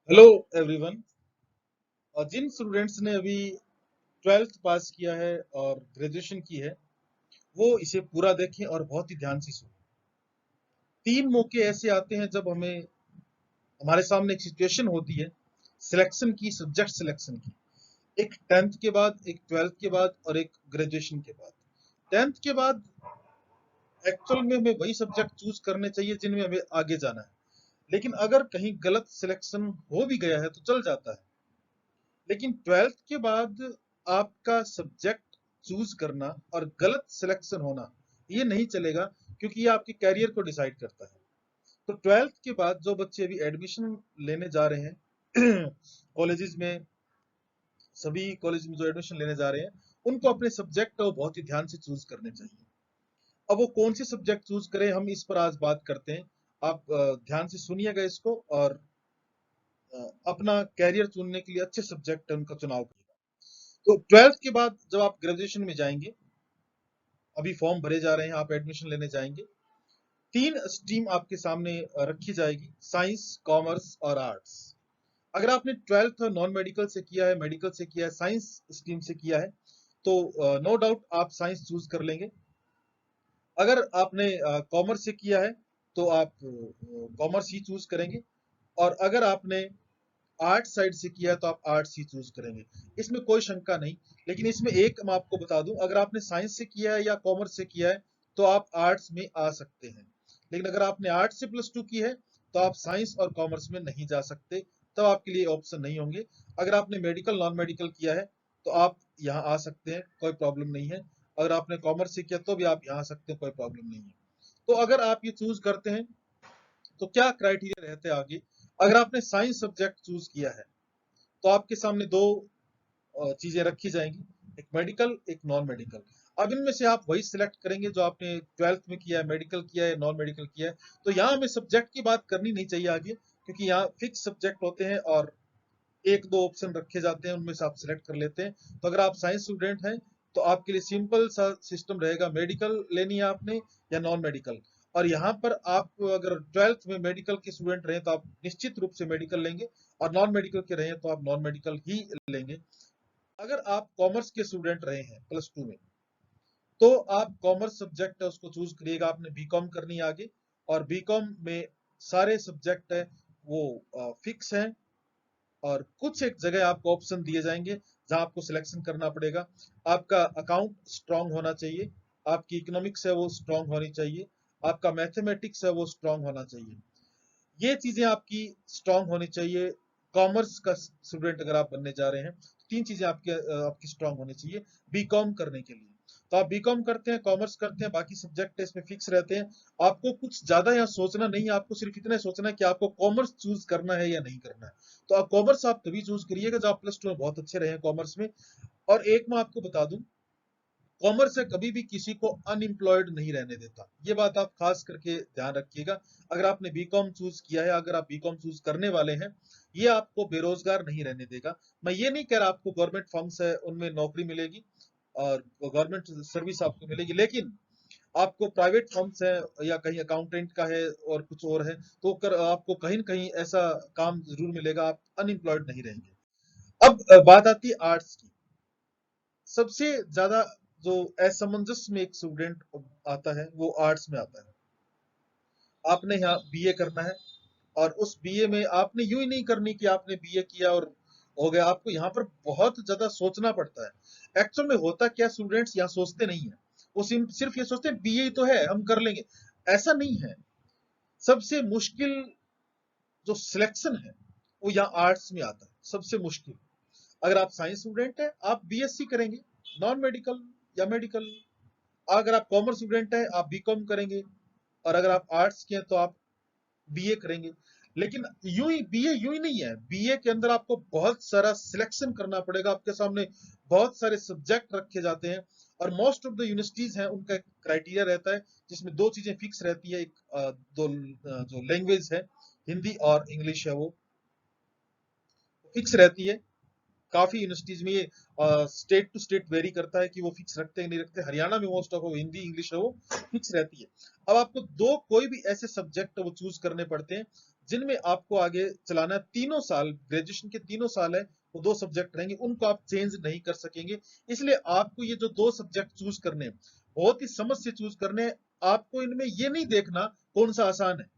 Hello everyone. और जिन students ने अभी ट्वेल्थ पास किया है और ग्रेजुएशन की है वो इसे पूरा देखें और बहुत ही ध्यान से सुनें। तीन मौके ऐसे आते हैं जब हमारे सामने एक सिचुएशन होती है सिलेक्शन की, सब्जेक्ट सिलेक्शन की। एक टेंथ के बाद, एक ट्वेल्थ के बाद और एक ग्रेजुएशन के बाद। टेंथ के बाद एक्चुअल में हमें वही सब्जेक्ट चूज करने चाहिए जिनमें हमें आगे जाना है, लेकिन अगर कहीं गलत सिलेक्शन हो भी गया है तो चल जाता है। लेकिन ट्वेल्थ के बाद आपका सब्जेक्ट चूज करना और गलत सिलेक्शन होना ये नहीं चलेगा, क्योंकि ये आपके कैरियर को डिसाइड करता है। तो ट्वेल्थ के बाद जो बच्चे अभी एडमिशन लेने जा रहे हैं कॉलेजेस में, सभी कॉलेज में जो एडमिशन लेने जा रहे हैं उनको अपने सब्जेक्ट को बहुत ही ध्यान से चूज करने चाहिए। अब वो कौन से सब्जेक्ट चूज करें, हम इस पर आज बात करते हैं। आप ध्यान से सुनिएगा इसको और अपना कैरियर चुनने के लिए अच्छे सब्जेक्ट उनका चुनाव करिएगा। तो ट्वेल्थ के बाद जब आप ग्रेजुएशन में जाएंगे, अभी फॉर्म भरे जा रहे हैं, आप एडमिशन लेने जाएंगे, तीन स्ट्रीम आपके सामने रखी जाएगी, साइंस, कॉमर्स और आर्ट्स। अगर आपने ट्वेल्थ नॉन मेडिकल से किया है, मेडिकल से किया है, साइंस स्ट्रीम से किया है, तो नो डाउट आप साइंस चूज कर लेंगे। अगर आपने कॉमर्स से किया है तो आप कॉमर्स ही चूज करेंगे। और अगर आपने आर्ट साइड से किया है तो आप आर्ट्स ही चूज करेंगे। इसमें कोई शंका नहीं। लेकिन इसमें एक मैं आपको बता दूं, अगर आपने साइंस से किया है या कॉमर्स से किया है तो आप आर्ट्स में आ सकते हैं। लेकिन अगर आपने आर्ट्स से प्लस टू की है तो आप साइंस और कॉमर्स में नहीं जा सकते, तब आपके लिए ऑप्शन नहीं होंगे। अगर आपने मेडिकल, नॉन मेडिकल किया है तो आप यहाँ आ सकते हैं, कोई प्रॉब्लम नहीं है। अगर आपने कॉमर्स से किया तो भी आप यहाँ आ सकते हैं, कोई प्रॉब्लम नहीं है। तो अगर आप ये चूज करते हैं तो क्या क्राइटेरिया रहते हैं आगे। अगर आपने साइंस सब्जेक्ट चूज किया है तो आपके सामने दो चीजें रखी जाएंगी, एक मेडिकल, एक नॉन मेडिकल। अब इनमें से आप वही सिलेक्ट करेंगे जो आपने ट्वेल्थ में किया है, मेडिकल किया है, नॉन मेडिकल किया है। तो यहाँ हमें सब्जेक्ट की बात करनी नहीं चाहिए आगे, क्योंकि यहाँ फिक्स सब्जेक्ट होते हैं और एक दो ऑप्शन रखे जाते हैं, उनमें से आप सिलेक्ट कर लेते हैं। तो अगर आप साइंस स्टूडेंट हैं तो आपके लिए सिंपल सा सिस्टम रहेगा, मेडिकल लेनी है आपने या नॉन मेडिकल। और यहाँ पर आप अगर ट्वेल्थ में मेडिकल के स्टूडेंट रहे तो आप निश्चित रूप से मेडिकल लेंगे, और नॉन मेडिकल के रहे तो आप नॉन मेडिकल ही लेंगे। अगर आप कॉमर्स के स्टूडेंट रहे हैं प्लस टू में तो आप कॉमर्स सब्जेक्ट है उसको चूज करिएगा। आपने बीकॉम करनी है आगे, और बीकॉम में सारे सब्जेक्ट है वो फिक्स हैं, और कुछ एक जगह आपको ऑप्शन दिए जाएंगे जहां आपको सिलेक्शन करना पड़ेगा। आपका अकाउंट स्ट्रांग होना चाहिए, आपकी इकोनॉमिक्स है वो स्ट्रांग होनी चाहिए, आपका मैथमेटिक्स है वो स्ट्रांग होना चाहिए। ये चीजें आपकी स्ट्रांग होनी चाहिए। कॉमर्स का स्टूडेंट अगर आप बनने जा रहे हैं तो तीन चीजें आपकी स्ट्रांग होनी चाहिए बीकॉम करने के लिए। तो आप बीकॉम करते हैं, कॉमर्स करते हैं, बाकी सब्जेक्ट इसमें फिक्स रहते हैं। आपको कुछ ज्यादा यहाँ सोचना नहीं है, आपको सिर्फ इतना सोचना है कि आपको कॉमर्स चूज करना है या नहीं करना है। तो आप कॉमर्स आप तभी चूज करिएगा जब आप प्लस टू में बहुत अच्छे रहे हैं कॉमर्स में। और एक मैं आपको बता दूं, कॉमर्स से कभी भी किसी को अनएम्प्लॉयड नहीं रहने देता, ये बात आप खास करके ध्यान रखिएगा। अगर आपने बीकॉम चूज किया है, अगर आप बीकॉम चूज करने वाले हैं, ये आपको बेरोजगार नहीं रहने देगा। मैं ये नहीं कह रहा आपको गवर्नमेंट फर्म्स है उनमें नौकरी मिलेगी और गवर्नमेंट सर्विस आपको मिलेगी, लेकिन आपको प्राइवेट फर्म्स है या कहीं अकाउंटेंट का है और कुछ और है, तो आपको कहीं न कहीं ऐसा काम जरूर मिलेगा, आप अनएम्प्लॉयड नहीं रहेंगे। अब बात आती है आर्ट्स की। सबसे ज्यादा जो असमंजस में एक स्टूडेंट आता है वो आर्ट्स में आता है। आपने यहाँ बीए करना है, और उस बीए में आपने यूं ही नहीं करनी कि आपने बीए किया और हो गया, आपको यहाँ पर बहुत ज्यादा सोचना पड़ता है। एक्चुअल में होता क्या, स्टूडेंट्स यहाँ सोचते नहीं है, वो सिर्फ ये सोचते हैं बीए तो है हम कर लेंगे। ऐसा नहीं है। सबसे मुश्किल जो सिलेक्शन है वो यहाँ आर्ट्स में आता है, सबसे मुश्किल। अगर आप साइंस स्टूडेंट है आप बीएससी करेंगे, नॉन मेडिकल या मेडिकल। अगर आप कॉमर्स स्टूडेंट है आप बीकॉम करेंगे, और अगर आप आर्ट्स के हैं तो आप बीए करेंगे। लेकिन बीए यूं ही नहीं है, बीए के अंदर आपको बहुत सारा सिलेक्शन करना पड़ेगा, आपके सामने बहुत सारे सब्जेक्ट रखे जाते हैं। और मोस्ट ऑफ द यूनिवर्सिटीज हैं उनका एक क्राइटेरिया रहता है जिसमें दो चीजें फिक्स रहती है। एक जो लैंग्वेज है, हिंदी और इंग्लिश है, वो फिक्स रहती है। काफी यूनिवर्सिटीज में ये स्टेट टू स्टेट वेरी करता है कि वो फिक्स रखते हैं नहीं रखते। हरियाणा में मोस्ट ऑफ वो हिंदी इंग्लिश है वो फिक्स रहती है। अब आपको दो कोई भी ऐसे सब्जेक्ट वो चूज करने पड़ते हैं जिनमें आपको आगे चलाना है। तीनों साल, ग्रेजुएशन के तीनों साल है, वो 2 सब्जेक्ट रहेंगे, उनको आप चेंज नहीं कर सकेंगे। इसलिए आपको ये जो 2 सब्जेक्ट चूज करने हैं, बहुत ही समझ से चूज करने हैं। आपको इनमें ये नहीं देखना कौन सा आसान है,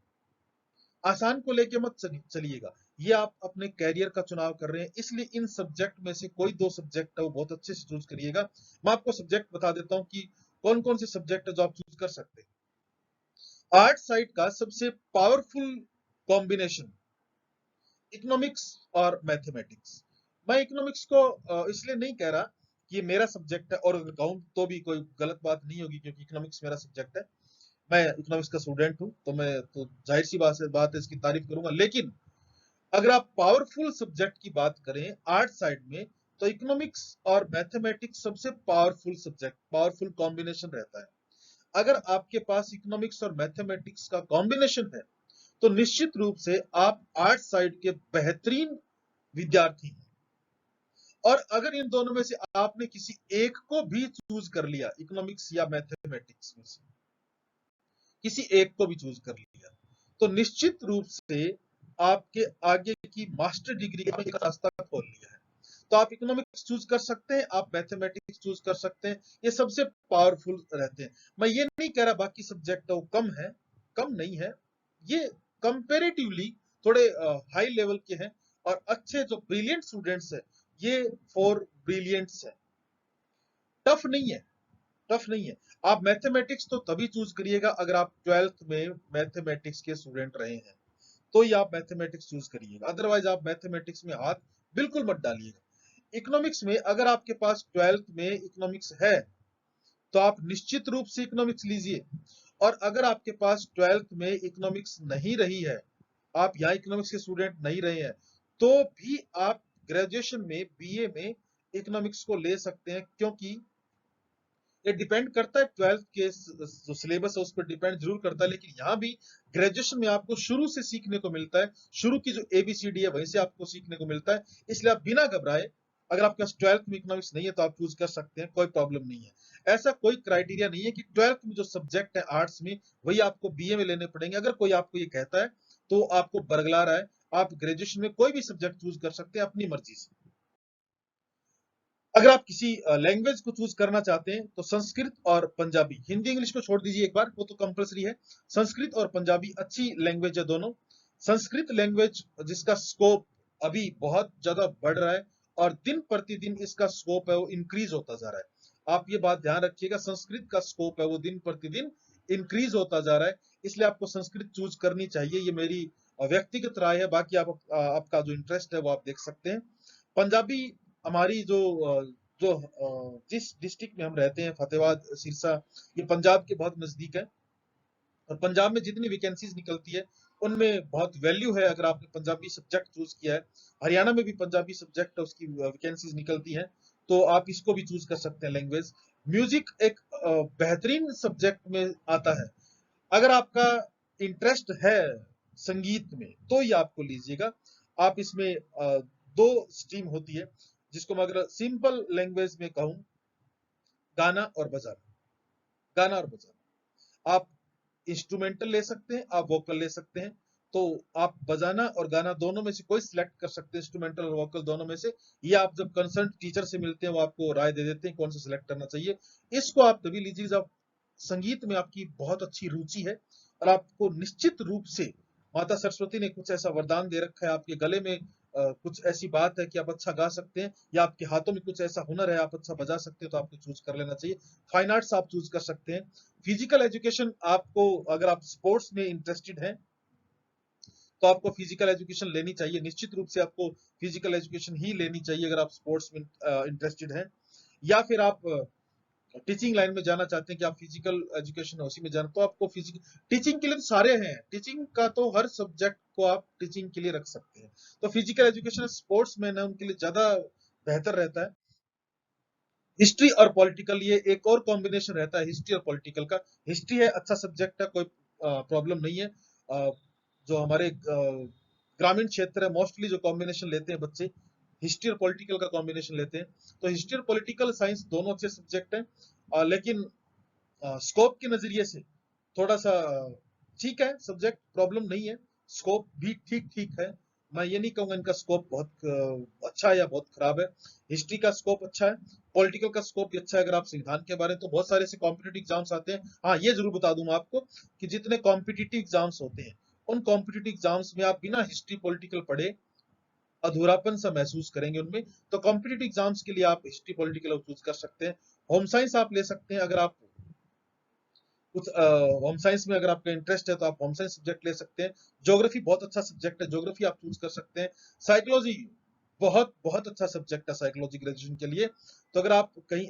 आसान को लेके मत चलिएगा। ये आप अपने कैरियर का चुनाव कर रहे हैं, इसलिए इन सब्जेक्ट में से कोई 2 सब्जेक्ट है वो बहुत अच्छे से चूज करिएगा। मैं आपको सब्जेक्ट बता देता हूं कि कौन कौन से सब्जेक्ट है जो आप चूज कर सकते हैं। आर्ट साइड का सबसे पावरफुल कॉम्बिनेशन इकोनॉमिक्स और मैथमेटिक्स। मैं इकोनॉमिक्स को इसलिए नहीं कह रहा कि ये मेरा सब्जेक्ट है, और अगर कहूं तो भी कोई गलत बात नहीं होगी, क्योंकि इकोनॉमिक्स मेरा सब्जेक्ट है, मैं इकोनॉमिक्स का स्टूडेंट हूं, तो मैं तो जाहिर सी बात है इसकी तारीफ करूंगा। लेकिन अगर आप पावरफुल सब्जेक्ट की बात करें आर्ट साइड में, तो इकोनॉमिक्स और मैथमेटिक्स सबसे पावरफुल सब्जेक्ट, पावरफुल कॉम्बिनेशन रहता है। अगर आपके पास इकोनॉमिक्स और मैथमेटिक्स का कॉम्बिनेशन है, तो निश्चित रूप से आप आर्ट साइड के बेहतरीन विद्यार्थी हैं। और अगर इन दोनों में से आपने किसी एक को भी चूज कर लिया, इकोनॉमिक्स या मैथमेटिक्स में से किसी एक को भी चूज कर लिया, तो निश्चित रूप से आपके आगे की मास्टर डिग्री का रास्ता खोल लिया है। तो आप इकोनॉमिक्स चूज कर सकते हैं, आप मैथमेटिक्स चूज कर सकते हैं, ये सबसे पावरफुल रहते हैं। मैं ये नहीं कह रहा बाकी सब्जेक्ट वो कम है, कम नहीं है, ये कंपेरेटिवली थोड़े हाई लेवल के हैं। और अच्छे जो ब्रिलियंट स्टूडेंट्स है, ये 4 ब्रिलियंट्स है, टफ नहीं है, टफ नहीं है। आप मैथमेटिक्स तो तभी चूज करिएगा अगर आप 12th में मैथमेटिक्स के स्टूडेंट रहे हैं, तो ही आप मैथमेटिक्स चूज करिएगा, अदरवाइज आप मैथमेटिक्स में हाथ बिल्कुल मत डालिएगा। इकोनॉमिक्स में अगर आपके पास 12th में इकोनॉमिक्स है, तो आप निश्चित रूप से इकोनॉमिक्स लीजिए। और अगर आपके पास 12th में इकोनॉमिक्स नहीं रही है, आप यहाँ इकोनॉमिक्स के स्टूडेंट नहीं रहे हैं, तो भी आप ग्रेजुएशन में बीए में इकोनॉमिक्स को ले सकते हैं, क्योंकि ये डिपेंड करता है 12th के जो सिलेबस है उस पर डिपेंड जरूर करता है। लेकिन यहाँ भी ग्रेजुएशन में आपको शुरू से सीखने को मिलता है, शुरू की जो एबीसीडी है वहीं से आपको सीखने को मिलता है। इसलिए आप बिना घबराए, अगर आपके पास 12th में इकोनॉमिक्स नहीं है तो आप चूज कर सकते हैं, कोई प्रॉब्लम नहीं है। ऐसा कोई क्राइटेरिया नहीं है कि 12th में जो सब्जेक्ट है आर्ट्स में वही आपको बीए में लेने पड़ेंगे। अगर कोई आपको ये कहता है तो आपको बरगला रहा है। आप ग्रेजुएशन में कोई भी सब्जेक्ट चूज कर सकते हैं अपनी मर्जी से। अगर आप किसी लैंग्वेज को चूज करना चाहते हैं, तो संस्कृत और पंजाबी, हिंदी इंग्लिश को छोड़ दीजिए एक बार, वो तो कंपलसरी है। संस्कृत और पंजाबी अच्छी लैंग्वेज है दोनों। संस्कृत लैंग्वेज जिसका स्कोप अभी बहुत ज्यादा बढ़ रहा है, और दिन प्रतिदिन इसका स्कोप है वो इंक्रीज होता जा रहा है। आप ये बात ध्यान रखिएगा, संस्कृत का स्कोप है वो दिन प्रतिदिन इंक्रीज होता जा रहा है। इसलिए आपको संस्कृत चूज करनी चाहिए, ये मेरी व्यक्तिगत राय है। बाकी आपका जो इंटरेस्ट है वो आप देख सकते हैं। पंजाबी हमारी जिस डिस्ट्रिक्ट में हम रहते हैं, फतेहाबाद सिरसा, ये पंजाब के बहुत नजदीक है। और पंजाब में जितनी वैकेंसीज निकलती है उनमें बहुत वैल्यू है अगर आपने पंजाबी सब्जेक्ट चूज किया है। हरियाणा में भी पंजाबी सब्जेक्ट है, उसकी वैकेंसीज निकलती हैं, तो आप इसको भी चूज कर सकते हैं लैंग्वेज। म्यूजिक एक बेहतरीन सब्जेक्ट में आता है। अगर आपका इंटरेस्ट है संगीत में, तो ही आपको लीजिएगा। आप इसमें 2 स्ट्रीम होती है, जिसको मैं अगर सिंपल लैंग्वेज में कहूं, गाना और बजाना, गाना और बजाना। आप इंस्ट्रूमेंटल ले सकते हैं, आप वोकल ले सकते हैं। तो आप बजाना और गाना दोनों में से कोई सिलेक्ट कर सकते हैं, इंस्ट्रूमेंटल और वोकल दोनों में से। ये आप जब कंसर्न टीचर से मिलते हैं वो आपको राय दे देते हैं कौन सा सिलेक्ट करना चाहिए। इसको आप तभी लीजिए जब संगीत में आपकी बहुत अच्छी रुचि है, और आपको निश्चित रूप से माता सरस्वती ने कुछ ऐसा वरदान दे रखा है, आपके गले में कुछ ऐसी बात है कि आप अच्छा गा सकते हैं, या आपके हाथों में कुछ ऐसा हुनर है आप अच्छा बजा सकते हैं, तो आपको चूज कर लेना चाहिए। फाइन आर्ट्स आप चूज कर सकते हैं। फिजिकल एजुकेशन आपको, अगर आप स्पोर्ट्स में इंटरेस्टेड हैं, तो आपको फिजिकल एजुकेशन लेनी चाहिए। निश्चित रूप से आपको फिजिकल एजुकेशन ही लेनी चाहिए अगर आप स्पोर्ट्स में इंटरेस्टेड हैं। या फिर आप टीचिंग लाइन में जाना चाहते हैं कि आप फिजिकल एजुकेशन उसी में जाना, तो आपको फिजिकल टीचिंग के लिए तो सारे हैं, टीचिंग का तो हर सब्जेक्ट को आप टीचिंग के लिए रख सकते हैं। तो फिजिकल एजुकेशन स्पोर्ट्स मैन है उनके लिए ज्यादा बेहतर रहता है। हिस्ट्री और पॉलिटिकल, ये एक और कॉम्बिनेशन रहता है हिस्ट्री और पॉलिटिकल का। हिस्ट्री है अच्छा सब्जेक्ट है, कोई प्रॉब्लम नहीं है। जो हमारे ग्रामीण क्षेत्र है, मोस्टली जो कॉम्बिनेशन लेते हैं बच्चे, हिस्ट्री और पॉलिटिकल का कॉम्बिनेशन लेते हैं। तो हिस्ट्री और पॉलिटिकल साइंस दोनों अच्छे सब्जेक्ट हैं, लेकिन स्कोप के नजरिए से थोड़ा सा ठीक है सब्जेक्ट, प्रॉब्लम नहीं है। स्कोप भी ठीक ठीक है, मैं ये नहीं कहूंगा इनका स्कोप बहुत अच्छा है या बहुत खराब है। हिस्ट्री का स्कोप अच्छा है, पॉलिटिकल का स्कोप भी अच्छा है। अगर आप संविधान के बारे में, तो बहुत सारे ऐसे कॉम्पिटिटिव एग्जाम्स आते हैं। हाँ, ये जरूर बता दूं मैं आपको कि जितने कॉम्पिटिटिव एग्जाम्स होते हैं, उन कॉम्पिटिटिव एग्जाम्स में आप बिना हिस्ट्री पॉलिटिकल पढ़े अधूरापन सा महसूस करेंगे उनमें। तो कॉम्पिटिटिव एग्जाम्स के लिए आप हिस्ट्री पॉलिटिकल चूज कर सकते हैं। होम साइंस आप ले सकते हैं, अगर आप कुछ होम साइंस में अगर आपका इंटरेस्ट है तो आप होम साइंस सब्जेक्ट ले सकते हैं। ज्योग्राफी बहुत अच्छा सब्जेक्ट है, ज्योग्राफी आप चूज कर सकते हैं। साइकोलॉजी बहुत बहुत अच्छा सब्जेक्ट है साइकोलॉजी ग्रेजुएशन के लिए। तो अगर आप कहीं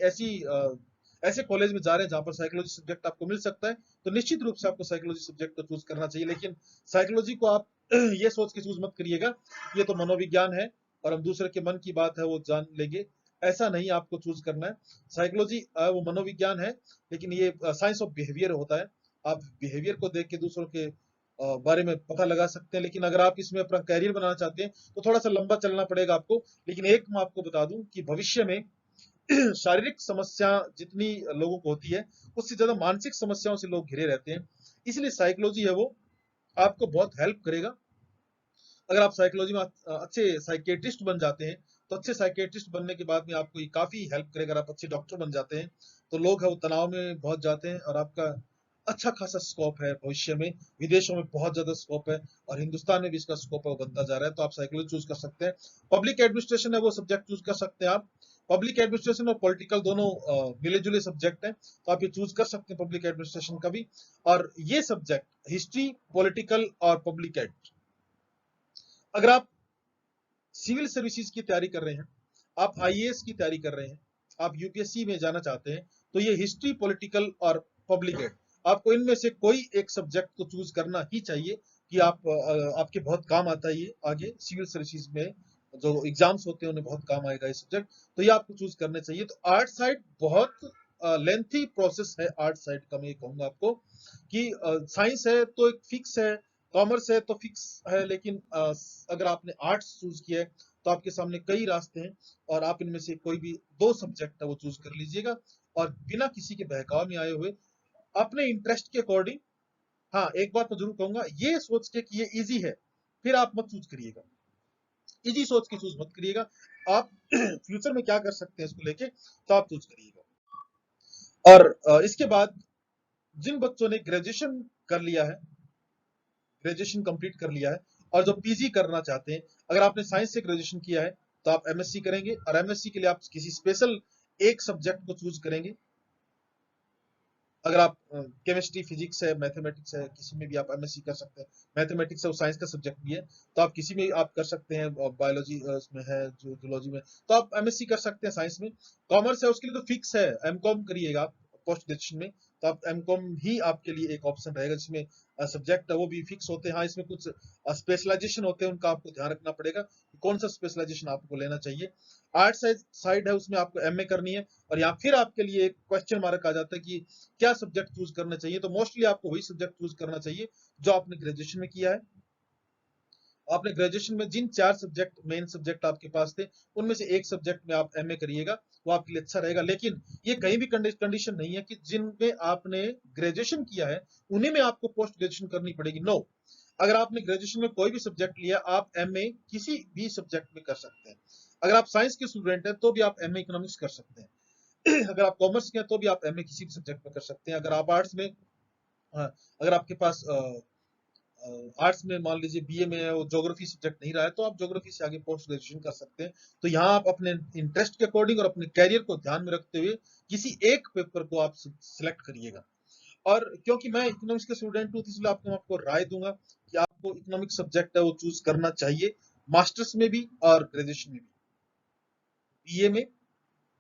ऐसे कॉलेज में जा रहे हैं जहां पर साइकोलॉजी सब्जेक्ट आपको मिल सकता है, तो निश्चित रूप से आपको साइकोलॉजी सब्जेक्ट को चूज करना चाहिए। लेकिन साइकोलॉजी को आप ये सोच के चूज मत करिएगा ये तो मनोविज्ञान है और हम दूसरे के मन की बात है वो जान लेंगे, ऐसा नहीं आपको चूज करना है। साइकोलॉजी वो मनोविज्ञान है, लेकिन ये साइंस ऑफ बिहेवियर होता है। आप बिहेवियर को देख के दूसरों के बारे में पता लगा सकते हैं। लेकिन अगर आप इसमें अपना कैरियर बनाना चाहते हैं तो थोड़ा सा लंबा चलना पड़ेगा आपको। लेकिन एक मैं आपको बता दूं कि भविष्य में शारीरिक समस्या जितनी लोगों को होती है, उससे ज्यादा मानसिक समस्याओं से लोग घिरे रहते हैं। इसलिए साइकोलॉजी है वो आपको बहुत हेल्प करेगा। अगर आप साइकोलॉजी में अच्छे साइकेट्रिस्ट बन जाते हैं, तो अच्छे साइकेट्रिस्ट बनने के बाद में आपको ये काफी हेल्प करेगा। अगर आप अच्छे डॉक्टर बन जाते हैं, तो लोग है वो तनाव में बहुत जाते हैं और आपका अच्छा खासा स्कोप है भविष्य में। विदेशों में बहुत ज्यादा स्कोप है और हिंदुस्तान में भी इसका स्कोप है वो बनता जा रहा है। तो आप साइकोलॉजी चूज कर सकते हैं। पब्लिक एडमिनिस्ट्रेशन है वो सब्जेक्ट चूज कर सकते हैं आप। पब्लिक एडमिनिस्ट्रेशन और पॉलिटिकल दोनों मिले जुले सब्जेक्ट हैं, तो आप ये चूज कर सकते हैं पब्लिक एडमिनिस्ट्रेशन का भी। और ये सब्जेक्ट हिस्ट्री, पॉलिटिकल और पब्लिक एड, अगर आप सिविल सर्विसेज की तैयारी कर रहे हैं, आप आईएएस की तैयारी कर रहे हैं, आप यूपीएससी में जाना चाहते हैं, तो ये हिस्ट्री, पॉलिटिकल और पब्लिक एड, आपको इनमें से कोई एक सब्जेक्ट को चूज करना ही चाहिए कि आपके बहुत काम आता है ये आगे सिविल सर्विसेज में जो एग्जाम्स होते हैं उन्हें बहुत काम आएगा ये सब्जेक्ट। तो ये आपको चूज करने चाहिए। तो आर्ट साइड बहुत लेंथी प्रोसेस है। आर्ट साइड का मैं ये कहूंगा आपको कि साइंस है तो एक फिक्स है, कॉमर्स है तो फिक्स है, लेकिन अगर आपने आर्ट्स चूज किया है तो आपके सामने कई रास्ते हैं और आप इनमें से कोई भी दो सब्जेक्ट है वो चूज कर लीजिएगा। और बिना किसी के बहकाव में आए हुए अपने इंटरेस्ट के अकॉर्डिंग, हाँ एक बात मैं जरूर कहूंगा, ये सोच के कि ये इजी है फिर आप मत चूज करिएगा। इजी सोच के चूज मत करिएगा। आप फ्यूचर में क्या कर सकते हैं इसको लेके तो आप चूज करिएगा। और इसके बाद जिन बच्चों ने ग्रेजुएशन कर लिया है, ग्रेजुएशन कंप्लीट कर लिया है और जो पीजी करना चाहते हैं, अगर आपने साइंस से ग्रेजुएशन किया है तो आप एमएससी करेंगे और एमएससी के लिए आप किसी स्पेशल एक सब्जेक्ट को चूज करेंगे। अगर आप केमिस्ट्री, फिजिक्स है, मैथमेटिक्स है, किसी में भी आप एमएससी कर सकते हैं। मैथमेटिक्स है वो साइंस का सब्जेक्ट भी है, तो आप किसी में आप कर सकते हैं। बायोलॉजी उसमें है, जूलॉजी में, तो आप एमएससी कर सकते हैं साइंस में। कॉमर्स है उसके लिए तो फिक्स है, एमकॉम करिएगा आप पोस्ट ग्रेजुएशन में, तो आप एमकॉम ही आपके लिए एक ऑप्शन रहेगा, जिसमें सब्जेक्ट है वो भी फिक्स होते हैं। हाँ, इसमें कुछ स्पेशलाइजेशन होते हैं, उनका आपको ध्यान रखना पड़ेगा कि कौन सा स्पेशलाइजेशन आपको लेना चाहिए। आर्ट साइड है उसमें आपको एमए करनी है। और यहाँ फिर आपके लिए एक क्वेश्चन मार्क आ जाता है कि क्या सब्जेक्ट चूज करना चाहिए। तो मोस्टली आपको वही सब्जेक्ट चूज करना चाहिए जो आपने ग्रेजुएशन में किया है। आपने ग्रेजुएशन में जिन चार सब्जेक्ट मेन सब्जेक्ट आपके पास थे, उनमें से एक सब्जेक्ट में आप एमए करिएगा, वो आपके लिए अच्छा रहेगा। लेकिन ये कहीं भी कंडीशन नहीं है कि जिनमें आपने ग्रेजुएशन किया है उन्हीं में आपको पोस्ट ग्रेजुएशन करनी पड़ेगी। नो, अगर आपने ग्रेजुएशन में कोई भी सब्जेक्ट लिया, आप एमए किसी भी सब्जेक्ट में कर सकते हैं। अगर आप साइंस के स्टूडेंट हैं तो भी आप एमए इकोनॉमिक्स कर सकते हैं। अगर आप कॉमर्स के हैं तो भी आप एमए किसी भी सब्जेक्ट में कर सकते हैं। अगर आप आर्ट्स में, अगर आपके पास आर्ट्स में मान लीजिए बीए में है, वो ज्योग्राफी सब्जेक्ट नहीं रहा है, तो आप ज्योग्राफी से आगे पोस्ट ग्रेजुएशन कर सकते हैं। तो यहाँ आप अपने इंटरेस्ट के अकॉर्डिंग और अपने कैरियर को ध्यान में रखते हुए किसी एक पेपर को आप सिलेक्ट करिएगा। और क्योंकि मैं इकोनॉमिक्स का स्टूडेंट हूँ, तो इसलिए आपको राय दूंगा कि आपको इकोनॉमिक्स सब्जेक्ट है वो चूज करना चाहिए, मास्टर्स में भी और ग्रेजुएशन में भी। बीए में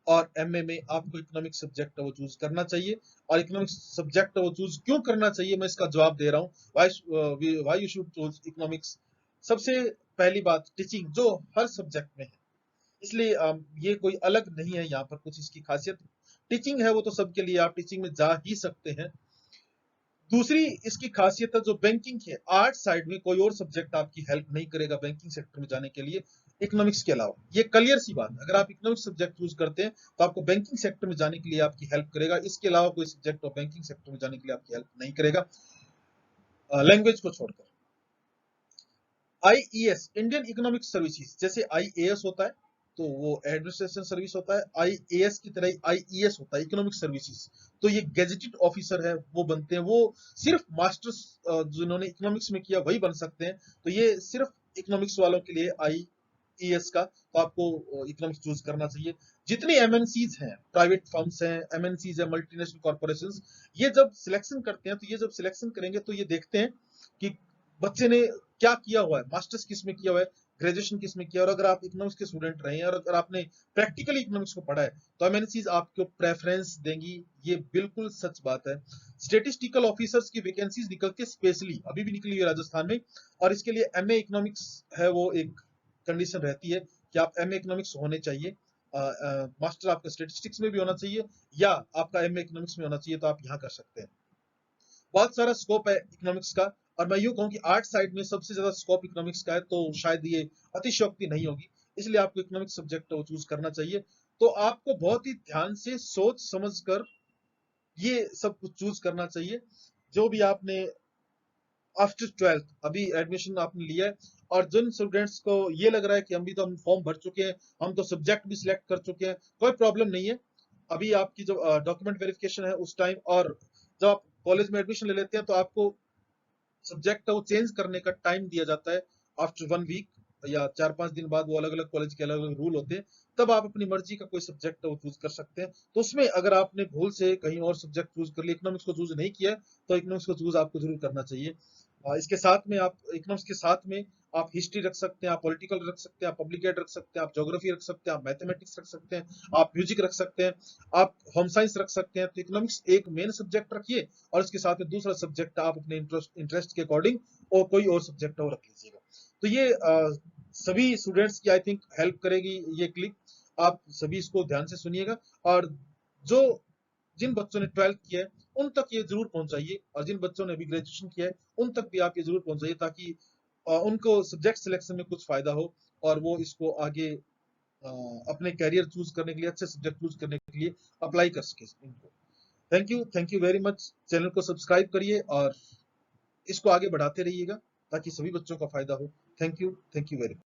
और एमए में आपको इकोनॉमिक्स सब्जेक्ट वो चूज करना चाहिए। और इकोनॉमिक्स सब्जेक्ट वो चूज क्यों करना चाहिए, मैं इसका जवाब दे रहा हूँ। Why you should choose economics. सबसे पहली बात, टीचिंग जो हर सब्जेक्ट में है, इसलिए ये कोई अलग नहीं है यहाँ पर कुछ इसकी खासियत। टीचिंग है वो तो सबके लिए, आप टीचिंग में जा ही सकते हैं। दूसरी इसकी खासियत है जो बैंकिंग की है, आर्ट साइड में कोई और सब्जेक्ट आपकी हेल्प नहीं करेगा बैंकिंग सेक्टर में जाने के लिए इकोनॉमिक्स के अलावा। ये क्लियर सी बात है, अगर आप इकोनॉमिक्स सब्जेक्ट चूज करते हैं तो आपको बैंकिंग सेक्टर में जाने के लिए आपकी हेल्प करेगा। इसके अलावा कोई सब्जेक्ट और बैंकिंग सेक्टर में जाने के लिए आपकी हेल्प नहीं करेगा, लैंग्वेज को छोड़कर। आईईएस, इंडियन इकोनॉमिक सर्विसेज, जैसे आईएएस होता है तो वो एडमिनिस्ट्रेशन सर्विस होता है, आईएएस की तरह आईईएस होता है इकोनॉमिक सर्विसेज। तो ये गेजेटेड ऑफिसर है वो बनते हैं, वो सिर्फ मास्टर्स जिन्होंने इकोनॉमिक्स में किया वही बन सकते हैं। तो ये सिर्फ इकोनॉमिक्स वालों के लिए आईईएस का, तो आपको इकोनॉमिक्स चूज करना चाहिए। जितनी एमएनसीज हैं, प्राइवेट फर्म्स हैं, एमएनसीज है, मल्टीनेशनल कॉर्पोरेशंस, ये जब सिलेक्शन करते हैं तो ये जब सिलेक्शन करेंगे तो ये देखते हैं कि बच्चे ने क्या किया हुआ है, मास्टर्स किस में किया हुआ है, ग्रेजुएशन किस में किया, और अगर आप इकोनॉमिक्स के स्टूडेंट रहे हैं और अगर आपने प्रैक्टिकली इकोनॉमिक्स को पढ़ा है तो एमएनसीज आपको प्रेफरेंस देंगी। ये बिल्कुल सच बात है। स्टेटिस्टिकल ऑफिसर्स की वैकेंसीज निकलती है स्पेशली, अभी भी निकली है राजस्थान में, और इसके लिए एमए इकोनॉमिक्स है वो एक कंडीशन रहती है कि आप एमए इकोनॉमिक्स होने चाहिए। मास्टर आपका स्टेटिस्टिक्स में भी होना चाहिए या आपका एमए इकोनॉमिक्स में होना चाहिए, तो आप यहाँ कर सकते हैं। बहुत सारा स्कोप है इकोनॉमिक्स का, और मैं यूं कहूं कि आर्ट साइड में सबसे ज्यादा स्कोप इकोनॉमिक्स का है, तो शायद ये अतिशयोक्ति नहीं होगी, इसलिए आपको इकोनॉमिक्स सब्जेक्ट चूज करना चाहिए। तो आपको बहुत ही ध्यान से सोच समझ कर ये सब कुछ चूज करना चाहिए। जो भी आपने आफ्टर 12th अभी एडमिशन आपने लिया है, और जिन स्टूडेंट्स को ये लग रहा है कि अभी तो हम फॉर्म भर चुके हैं, हम तो सब्जेक्ट भी सिलेक्ट कर चुके हैं, कोई प्रॉब्लम नहीं है। अभी आपकी जो डॉक्यूमेंट वेरिफिकेशन है उस टाइम, और जब आप कॉलेज में एडमिशन ले लेते हैं तो आपको सब्जेक्ट है वो चेंज करने का टाइम दिया जाता है आफ्टर 1 वीक, या 4-5 दिन बाद। वो अलग अलग कॉलेज के अलग अलग रूल होते हैं, तब आप अपनी मर्जी का कोई सब्जेक्ट है वो चूज कर सकते हैं। तो उसमें अगर आपने भूल से कहीं और सब्जेक्ट चूज कर लिया, इकोनॉमिक्स को चूज नहीं किया, तो इकोनॉमिक्स को चूज आपको जरूर करना चाहिए। इसके साथ में आप इकोनॉमिक्स के साथ में आप हिस्ट्री रख सकते हैं, आप पॉलिटिकल रख सकते हैं, आप पब्लिक एड रख सकते हैं, आप ज्योग्राफी रख सकते हैं, आप मैथमेटिक्स रख सकते हैं, आप म्यूजिक रख सकते हैं, आप होम साइंस रख सकते हैं। तो इकोनॉमिक्स एक मेन सब्जेक्ट रखिए, और इसके साथ में दूसरा सब्जेक्ट आप अपने इंटरेस्ट के अकॉर्डिंग और कोई और सब्जेक्ट और रख लीजिएगा। तो ये सभी स्टूडेंट्स की आई थिंक हेल्प करेगी ये क्लिप। आप सभी इसको ध्यान से सुनिएगा, और जो जिन बच्चों ने 12th किया है उन तक ये जरूर पहुंचाइए, और जिन बच्चों ने अभी ग्रेजुएशन किया है उन तक भी आप ये जरूर पहुंचाइए, ताकि उनको सब्जेक्ट सिलेक्शन में कुछ फायदा हो, और वो इसको आगे अपने कैरियर चूज करने के लिए, अच्छे सब्जेक्ट चूज करने के लिए अप्लाई कर सके इनको। Thank you very much. Channel को सब्सक्राइब करिए और इसको आगे बढ़ाते रहिएगा ताकि सभी बच्चों का फायदा हो। Thank you very much.